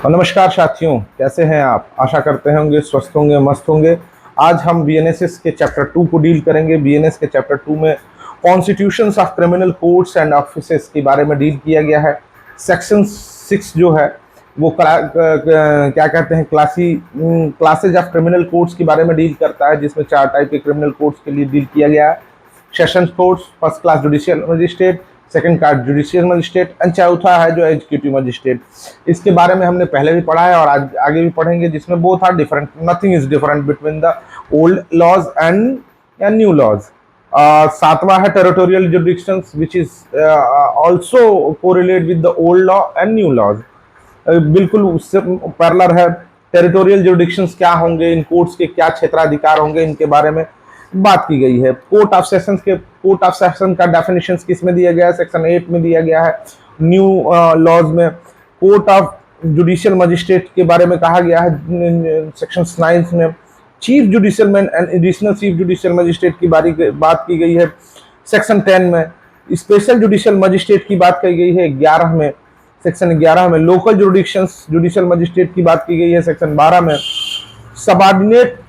और नमस्कार साथियों, कैसे हैं आप? आशा करते होंगे स्वस्थ होंगे, मस्त होंगे। आज हम बीएनएसएस के चैप्टर 2 को डील करेंगे। बीएनएस के चैप्टर 2 में constitutions of criminal courts and offices के बारे में डील किया गया है। सेक्शन 6 जो है वो क्या कहते हैं, क्लासेज ऑफ क्रिमिनल कोर्ट्स के बारे में डील करता है, जिसमें 4 टाइप के क्रिमिनल कोर्ट्स के लिए डील किया गया है। Sessions courts, first class judicial magistrate, second class judicial magistrate and चौथा है जो एग्जीक्यूटिव मजिस्ट्रेट। इसके बारे में हमने पहले भी पढ़ा है और आज आगे भी पढ़ेंगे, जिसमें both are different, nothing is different between the old laws and new laws. सातवां है territorial jurisdictions which is also correlate with the old law and new laws. बिल्कुल उससे पैरेलल है। टेरिटोरियल जुरिडिक्शंस क्या होंगे, इन कोर्ट्स के क्या क्षेत्राधिकार होंगे, इनके बारे में बात की गई है। कोर्ट ऑफ सेशन का डेफिनेशन किस में दिया गया है? सेक्शन 8 में दिया गया है। न्यू लॉज में कोर्ट ऑफ जुडिशियल मजिस्ट्रेट के बारे में कहा गया है सेक्शन 9 में। Chief judicial man and additional chief judicial magistrate की बात की गई है सेक्शन 10 में। स्पेशल जुडिशियल मजिस्ट्रेट की बात की गई है 11 में। सेक्शन 11 में लोकल जुडिशियल मजिस्ट्रेट की बात की गई है सेक्शन 12 में। सबऑर्डिनेट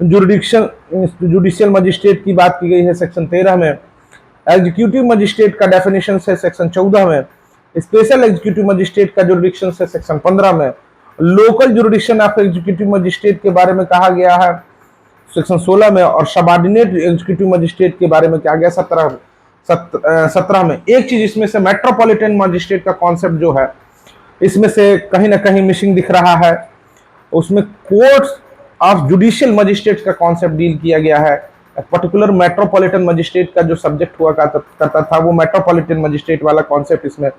जुडिशियल मजिस्ट्रेट की बात की गई है सेक्शन 13 में। एग्जीक्यूटिव मजिस्ट्रेट का डेफिनेशन है सेक्शन 14 में। स्पेशल एग्जीक्यूटिव मजिस्ट्रेट का जुरिडिक्शन है सेक्शन 15 में। Local jurisdiction of executive magistrate के बारे में कहा गया है सेक्शन 16 में। और सबऑर्डिनेट एग्जीक्यूटिव मजिस्ट्रेट के बारे में कहा गया 17 में। एक चीज इसमें से मेट्रोपॉलिटन मजिस्ट्रेट का कॉन्सेप्ट जो है, इसमें से कहीं ना कहीं मिसिंग दिख रहा है। उसमें कोर्ट्स ऑफ जुडिशियल मजिस्ट्रेट का कॉन्सेप्ट डील किया गया है। पर्टिकुलर मेट्रोपॉलिटन मजिस्ट्रेट का जो सब्जेक्ट हुआ करता था, वो मेट्रोपॉलिटन मजिस्ट्रेट वाला कॉन्सेप्ट इसमें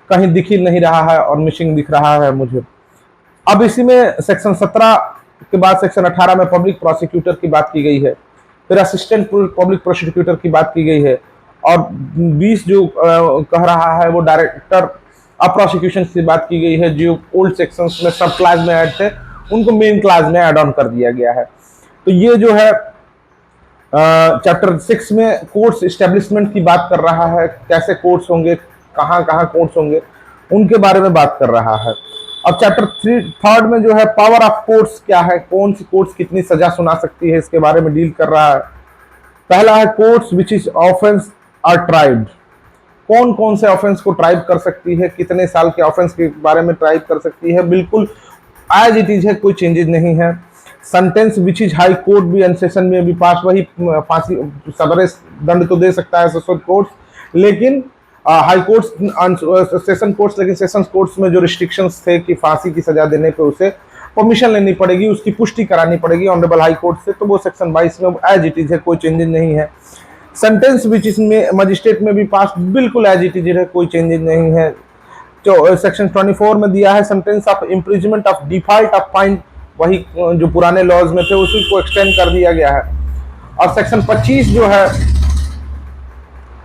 कहीं दिख ही नहीं रहा है और मिसिंग दिख रहा है मुझे। अब इसी में सेक्शन 17 के बाद सेक्शन 18 में पब्लिक प्रोसिक्यूटर की बात की गई है। फिर असिस्टेंट पब्लिक प्रोसिक्यूटर की बात की गई है। और 20 जो कह रहा है वो डायरेक्टर ऑफ प्रोसिक्यूशन की बात की गई है। जो ओल्ड सेक्शंस में सब क्लास में ऐड थे, उनको मेन क्लास में ऐड ऑन कर दिया गया है। तो ये जो है चैप्टर 6 में कोर्ट्स एस्टेब्लिशमेंट की बात कर रहा है, कैसे कोर्ट्स होंगे, कहाँ कहाँ कोर्ट्स होंगे, उनके बारे में बात कर रहा है। अब चैप्टर 3 में जो है पावर ऑफ कोर्ट्स क्या है, कौन सी कोर्ट्स कितनी सजा सुना सकती है, इसके बारे में डील कर रहा है। पहला है courts which is offence are tried. कौन कौन से ऑफेंस को ट्राइब कर सकती है, कितने साल के ऑफेंस के बारे में ट्राइब कर सकती है, बिल्कुल एज इट इज है, कोई चेंजेस नहीं है। Sentence which is high court भी एंड सेशन में भी पास, वही फांसी सवरे दंड तो दे सकता है सेशन कोर्ट्स, लेकिन हाई कोर्ट्स सेशन कोर्ट्स, लेकिन सेशन कोर्ट्स में जो रिस्ट्रिक्शंस थे कि फांसी की सजा देने पे उसे परमिशन लेनी पड़ेगी, उसकी पुष्टि करानी पड़ेगी ऑनरेबल हाई कोर्ट से, तो वो सेक्शन 22 में एज इट इज है, कोई चेंजेस नहीं है। सेंटेंस विच इज में मजिस्ट्रेट में भी पास, बिल्कुल एज इट इज है, कोई चेंजेस नहीं है। जो सेक्शन 24 में दिया है sentence of imprisonment of default of fine, वही जो पुराने लॉज में थे उसी को एक्सटेंड कर दिया गया है। और सेक्शन 25 जो है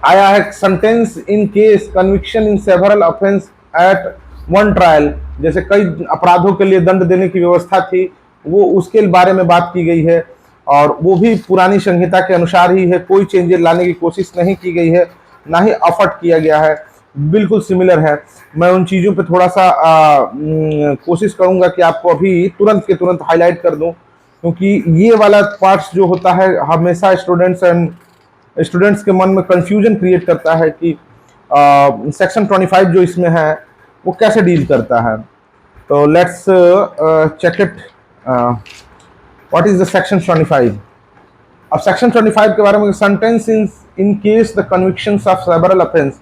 आया है sentence in case conviction in several offence at one trial. जैसे कई अपराधों के लिए दंड देने की व्यवस्था थी, वो उसके बारे में बात की गई है। और वो भी पुरानी संहिता के अनुसार ही है, कोई चेंजेस लाने की कोशिश नहीं की गई है, ना ही एफर्ट किया गया है, बिल्कुल सिमिलर है। मैं उन चीज़ों पे थोड़ा सा कोशिश करूंगा कि आपको अभी तुरंत के तुरंत हाईलाइट कर दूं, क्योंकि ये वाला पार्ट्स जो होता है हमेशा स्टूडेंट्स के मन में कंफ्यूजन क्रिएट करता है कि सेक्शन 25 जो इसमें है वो कैसे डील करता है। तो let's check it, what is the section 25। अब सेक्शन 25 के बारे में, sentence in case the convictions of several offence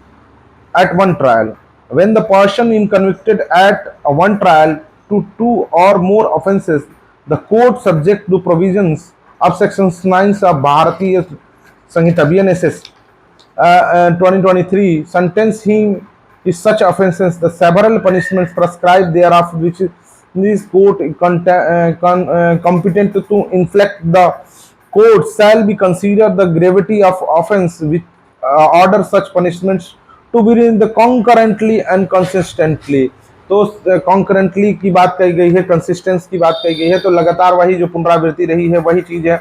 at one trial, when the person in convicted at one trial to 2 or more offences, the court subject to provisions of section 9 of Bharatiya Sanhita BNSS 2023 sentence him is such offences the several punishments prescribed thereof which this court competent to inflict, the court shall be considered the gravity of offence which order such punishments to be in the concurrently and consistently. तो concurrently की बात कही गई है, consistence की बात कही गई है, तो लगातार वही जो पुनरावृत्ति रही है वही चीज है।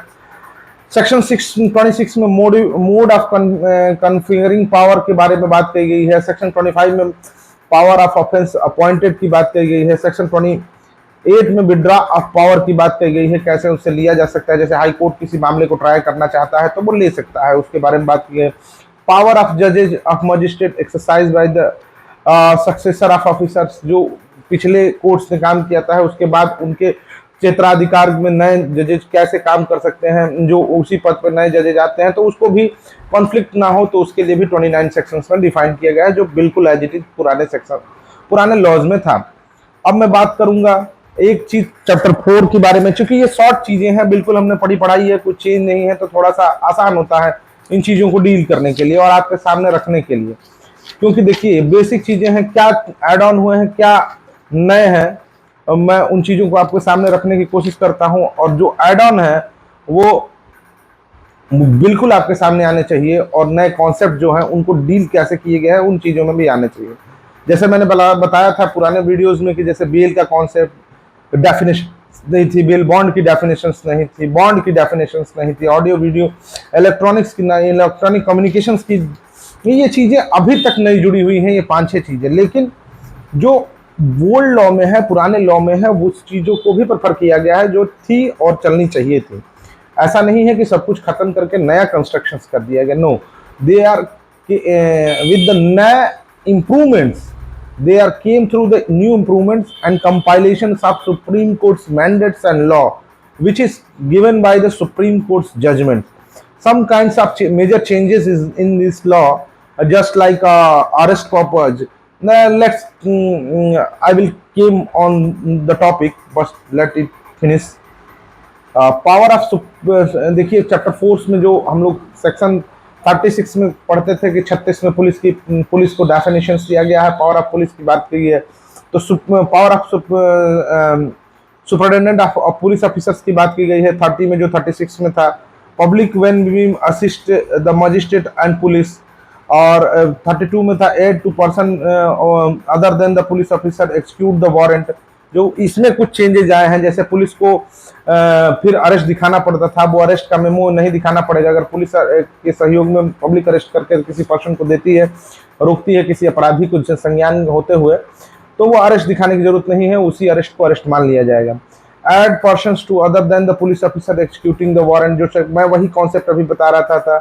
सेक्शन 26 में मोड ऑफ कन्फिगरिंग पावर के बारे में बात कही गई है। सेक्शन 25 में पावर ऑफ ऑफेंस अपॉइंटेड की बात कही गई है। सेक्शन 28 में विड्रॉ ऑफ पावर की बात कही गई है, कैसे उससे लिया जा सकता है। जैसे हाई कोर्ट किसी मामले को ट्राई करना चाहता है तो वो ले सकता है, उसके बारे में बात की है। पावर ऑफ जजेज of magistrate exercise by the successor of officers, जो पिछले कोर्ट्स ने काम किया था उसके बाद उनके क्षेत्राधिकार में नए जजेज कैसे काम कर सकते हैं, जो उसी पद पर नए जजेज आते हैं तो उसको भी कॉन्फ्लिक्ट ना हो, तो उसके लिए भी 29 सेक्शंस में डिफाइन किया गया है, जो बिल्कुल एज इट इज पुराने लॉज में था। अब मैं बात करूंगा एक चीज चैप्टर 4 के बारे में, क्योंकि ये शॉर्ट चीजें हैं, बिल्कुल हमने पढ़ाई है, कुछ चेंज नहीं है, तो थोड़ा सा आसान होता है इन चीजों को डील करने के लिए और आपके सामने रखने के लिए। क्योंकि देखिए बेसिक चीजें हैं, क्या एड ऑन हुए हैं, क्या नए हैं, मैं उन चीजों को आपके सामने रखने की कोशिश करता हूं, और जो एड ऑन है वो बिल्कुल आपके सामने आने चाहिए, और नए कॉन्सेप्ट जो हैं उनको डील कैसे किए गए हैं उन चीजों में भी आने चाहिए। जैसे मैंने बताया था पुराने वीडियोस में कि जैसे बेल का कॉन्सेप्ट डेफिनेशन नहीं थी, बेल बॉन्ड की डेफिनेशंस नहीं थी, बॉन्ड की डेफिनेशंस नहीं थी, ऑडियो वीडियो इलेक्ट्रॉनिक्स की नहीं, इलेक्ट्रॉनिक कम्युनिकेशंस की, ये चीजें अभी तक नहीं जुड़ी हुई हैं, ये 5-6 चीजें। लेकिन जो ओल्ड लॉ में है, पुराने लॉ में है, उस चीजों को भी प्रेफर किया गया है जो थी और चलनी चाहिए थी। ऐसा नहीं है कि सब कुछ खत्म करके नया कंस्ट्रक्शंस कर दिया गया, no, they are with the नए improvements, they are came through the new improvements and compilations of Supreme Court's mandates and law, which is given by the Supreme Court's judgment. Some kinds of major changes is in this law, just like arrest purpose. Now I will came on the topic, but let it finish. Power of देखिए chapter 4 में जो हम लोग section 36 में पढ़ते थे कि 36 में पुलिस को डेफिनेशंस दिया गया है, पावर ऑफ पुलिस की बात की है, तो power of superintendent of police officers की बात की गई है 30 में, जो 36 में था। Public when we assist the magistrate and police, और 32 में था aid to person other than the police officer execute the warrant. जो इसमें कुछ चेंजेस आए हैं, जैसे पुलिस को फिर अरेस्ट दिखाना पड़ता था, वो अरेस्ट का मेमो नहीं दिखाना पड़ेगा। अगर पुलिस के सहयोग में पब्लिक अरेस्ट करके किसी पर्सन को देती है, रोकती है किसी अपराधी को संज्ञान होते हुए, तो वो अरेस्ट दिखाने की जरूरत नहीं है, उसी अरेस्ट को अरेस्ट मान लिया जाएगा। Aid persons to other than the police officer executing the warrant, जो मैं वही कॉन्सेप्ट अभी बता रहा था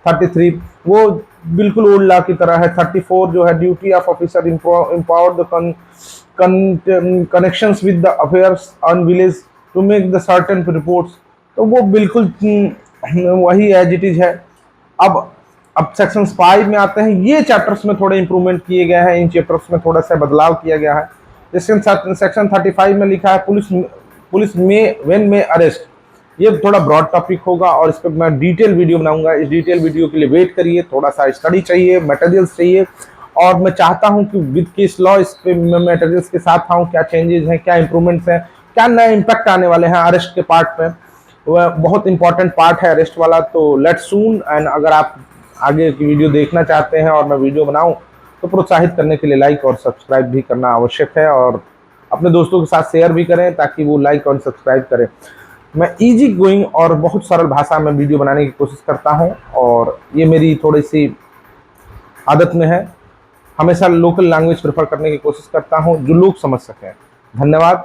33 वो बिल्कुल ओल्ड लॉ की तरह है। 34 जो है duty of officer empowered the connections with the affairs on village to make the certain reports, तो वो बिल्कुल वही एज इट इज है। अब सेक्शन 5 में आते हैं, ये चैप्टर्स में थोड़े इंप्रूवमेंट किए गए हैं, इन चैप्टर्स में थोड़ा सा बदलाव किया गया है। सेक्शन 35 में लिखा है पुलिस में व्हेन में अरेस्ट, ये थोड़ा ब्रॉड टॉपिक होगा और इस पर मैं डिटेल वीडियो बनाऊंगा। इस डिटेल वीडियो के लिए वेट करिए, थोड़ा सा स्टडी चाहिए, मटेरियल्स चाहिए, और मैं चाहता हूं कि विद केस लॉ इस पे मैं मटेरियल्स के साथ आऊं, क्या चेंजेस हैं, क्या इंप्रूवमेंट्स हैं, क्या नए इम्पैक्ट आने वाले हैं अरेस्ट के पार्ट पे। वह बहुत इंपॉर्टेंट पार्ट है अरेस्ट वाला, तो लेट्स सून। एंड अगर आप आगे की वीडियो देखना चाहते हैं और मैं वीडियो बनाऊं तो प्रोत्साहित करने के लिए लाइक और सब्सक्राइब भी करना आवश्यक है, और अपने दोस्तों के साथ शेयर भी करें ताकि वो लाइक और सब्सक्राइब करें। मैं इजी गोइंग और बहुत सरल भाषा में वीडियो बनाने की कोशिश करता हूं, और ये मेरी थोड़ी सी आदत में है। हमेशा लोकल लैंग्वेज प्रेफर करने की कोशिश करता हूं जो लोग समझ सकें। धन्यवाद।